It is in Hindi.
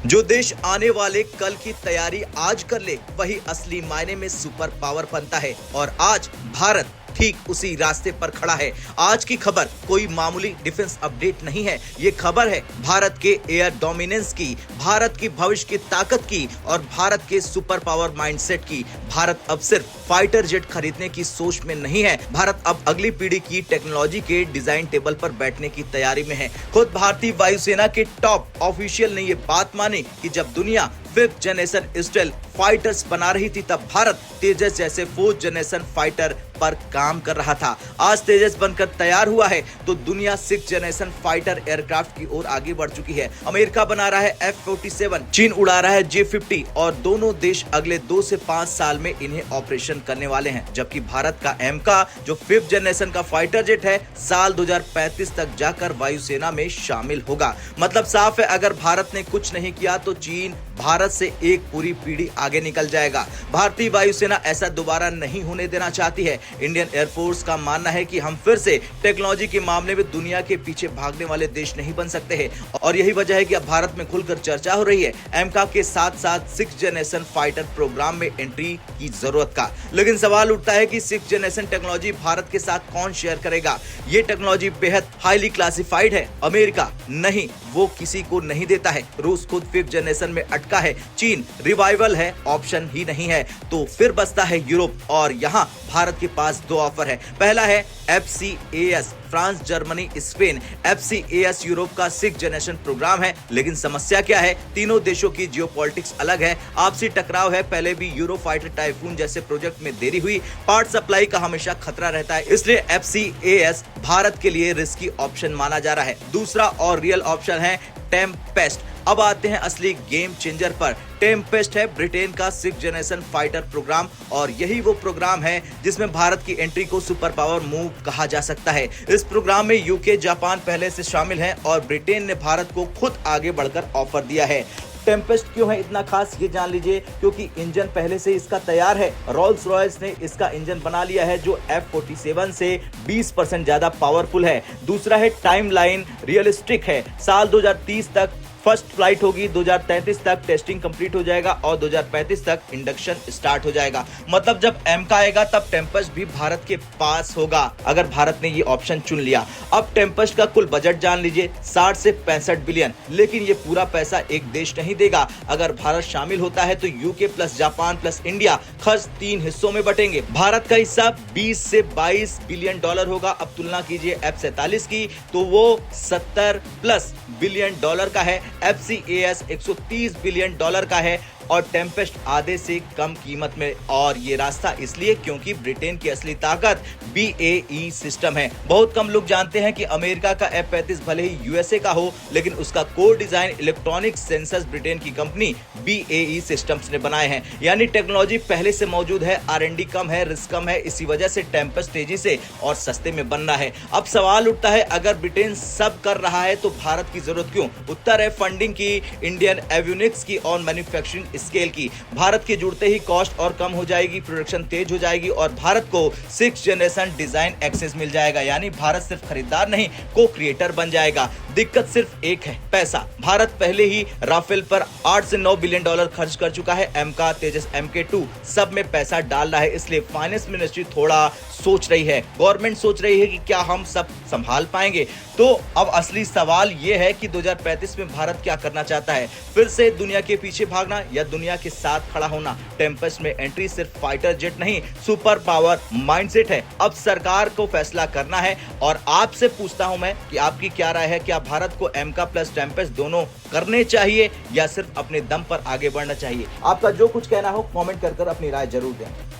जो देश आने वाले कल की तैयारी आज कर ले वही असली मायने में सुपर पावर बनता है और आज भारत ठीक उसी रास्ते पर खड़ा है। आज की खबर कोई मामूली डिफेंस अपडेट नहीं है, ये खबर है भारत के एयर डोमिनेंस की, भारत की भविष्य की ताकत की और भारत के सुपर पावर माइंडसेट की। भारत अब सिर्फ फाइटर जेट खरीदने की सोच में नहीं है, भारत अब अगली पीढ़ी की टेक्नोलॉजी के डिजाइन टेबल पर बैठने की तैयारी में है। खुद भारतीय वायुसेना के टॉप ऑफिशियल ने ये बात मानी कि जब दुनिया 5th जनरेशन स्टेल फाइटर्स बना रही थी तब भारत तेजस जैसे 4th जनरेशन फाइटर पर काम कर रहा था। आज तेजस बनकर तैयार हुआ है तो दुनिया 6th जनरेशन फाइटर एयरक्राफ्ट की ओर आगे बढ़ चुकी है। अमेरिका बना रहा है F-47, चीन उड़ा रहा है J-50 और दोनों देश अगले 2 से 5 साल में इन्हें ऑपरेशन करने वाले हैं। जबकि भारत का एमका जो 5th जनरेशन का फाइटर जेट है साल 2035 तक जाकर वायुसेना में शामिल होगा। मतलब साफ है, अगर भारत ने कुछ नहीं किया तो चीन भारत से एक पूरी पीढ़ी आगे निकल जाएगा। भारतीय वायुसेना ऐसा दोबारा नहीं होने देना चाहती है। इंडियन एयरफोर्स का मानना है कि हम फिर से टेक्नोलॉजी के मामले में दुनिया के पीछे भागने वाले देश नहीं बन सकते हैं और यही वजह है कि अब भारत में खुलकर चर्चा हो रही है एमका के साथ साथ 6th जनरेशन फाइटर प्रोग्राम में एंट्री की जरूरत का। लेकिन सवाल उठता है कि 6th जनरेशन टेक्नोलॉजी भारत के साथ कौन शेयर करेगा? ये टेक्नोलॉजी बेहद हाईली क्लासिफाइड है। अमेरिका नहीं, वो किसी को नहीं देता है। रूस खुद 5th जनरेशन में अटका है। चीन रिवाइवल है, ऑप्शन ही नहीं है। तो फिर बचता है यूरोप और यहाँ भारत के पास 2 ऑफर है। पहला है FCAS, France, Germany, Spain. FCAS Europe का 6th जनरेशन प्रोग्राम है, लेकिन समस्या क्या है? तीनों देशों की जियोपॉलिटिक्स अलग है, आपसी टकराव है। पहले भी यूरो फाइटर टाइफून जैसे प्रोजेक्ट में देरी हुई, पार्ट सप्लाई का हमेशा खतरा रहता है, इसलिए FCAS भारत के लिए रिस्की ऑप्शन माना जा रहा है। दूसरा और रियल ऑप्शन है टेम्पेस्ट। अब आते हैं असली गेम चेंजर पर। टेम्पेस्ट है ब्रिटेन का 6th जनरेशन फाइटर प्रोग्राम और यही वो प्रोग्राम है जिसमें भारत की एंट्री को सुपर पावर मूव कहा जा सकता है। इस प्रोग्राम में यूके, जापान पहले से शामिल हैं और ब्रिटेन ने भारत को खुद आगे बढ़कर ऑफर दिया है। टेम्पेस्ट क्यों है इतना खास, ये जान लीजिए। क्योंकि इंजन पहले से इसका तैयार है। रोल्स रॉयस ने इसका इंजन बना लिया है जो F-47 से 20% ज्यादा पावरफुल है। दूसरा है टाइमलाइन रियलिस्टिक है। साल 2030 तक फर्स्ट फ्लाइट होगी, 2033 तक टेस्टिंग कंप्लीट हो जाएगा और 2035 तक इंडक्शन स्टार्ट हो जाएगा। मतलब जब एमका आएगा तब टेम्पेस्ट भी भारत के पास होगा अगर भारत ने ये ऑप्शन चुन लिया। अब टेम्पेस्ट का कुल बजट जान लीजिए, 60 से 65 बिलियन। लेकिन ये पूरा पैसा एक देश नहीं देगा। अगर भारत शामिल होता है तो UK plus Japan plus India खर्च 3 हिस्सों में बटेंगे। भारत का हिस्सा 20 से 22 बिलियन डॉलर होगा। अब तुलना कीजिए F-47 की तो वो 70 प्लस बिलियन डॉलर का है। FCAS 130 बिलियन डॉलर का है और टेम्पेस्ट आधे से कम कीमत में। और ये रास्ता इसलिए क्योंकि ब्रिटेन की असली ताकत BAE सिस्टम है। बहुत कम लोग जानते हैं कि अमेरिका का F-35 भले ही USA का हो, लेकिन उसका core design electronic sensors Britain की कंपनी BAE सिस्टम्स ने बनाए हैं। यानी टेक्नोलॉजी पहले से मौजूद है, R&D कम है, रिस्क कम है। इसी वजह से टेम्पेस्ट तेजी से और सस्ते में बन रहा है। अब सवाल उठता है, अगर ब्रिटेन सब कर रहा है तो भारत की जरूरत क्यों? उत्तर है फंडिंग की, इंडियन एवियोनिक्स की और मैन्युफैक्चरिंग स्केल की। भारत के जुड़ते ही कॉस्ट और कम हो जाएगी, प्रोडक्शन तेज हो जाएगी और भारत को 6th जनरेशन डिजाइन एक्सेस मिल जाएगा। यानी भारत सिर्फ खरीदार नहीं, को क्रिएटर बन जाएगा। दिक्कत सिर्फ एक है, पैसा। भारत पहले ही राफेल पर 8 से 9 बिलियन डॉलर खर्च कर चुका है। एमका, तेजस, MK2 सब में पैसा डाल रहा है, इसलिए फाइनेंस मिनिस्ट्री थोड़ा सोच रही है। गवर्नमेंट सोच रही है कि क्या हम सब संभाल पाएंगे। तो अब असली सवाल यह है कि 2035 में भारत क्या करना चाहता है? फिर से दुनिया के पीछे भागना या दुनिया के साथ खड़ा होना? टेम्पेस्ट में एंट्री सिर्फ फाइटर जेट नहीं, सुपर पावर माइंडसेट है। अब सरकार को फैसला करना है और आपसे पूछता हूं मैं कि आपकी क्या राय है? क्या भारत को एमका प्लस टेम्पेस्ट दोनों करने चाहिए या सिर्फ अपने दम पर आगे बढ़ना चाहिए? आपका जो कुछ कहना हो कमेंट कर अपनी राय जरूर दें।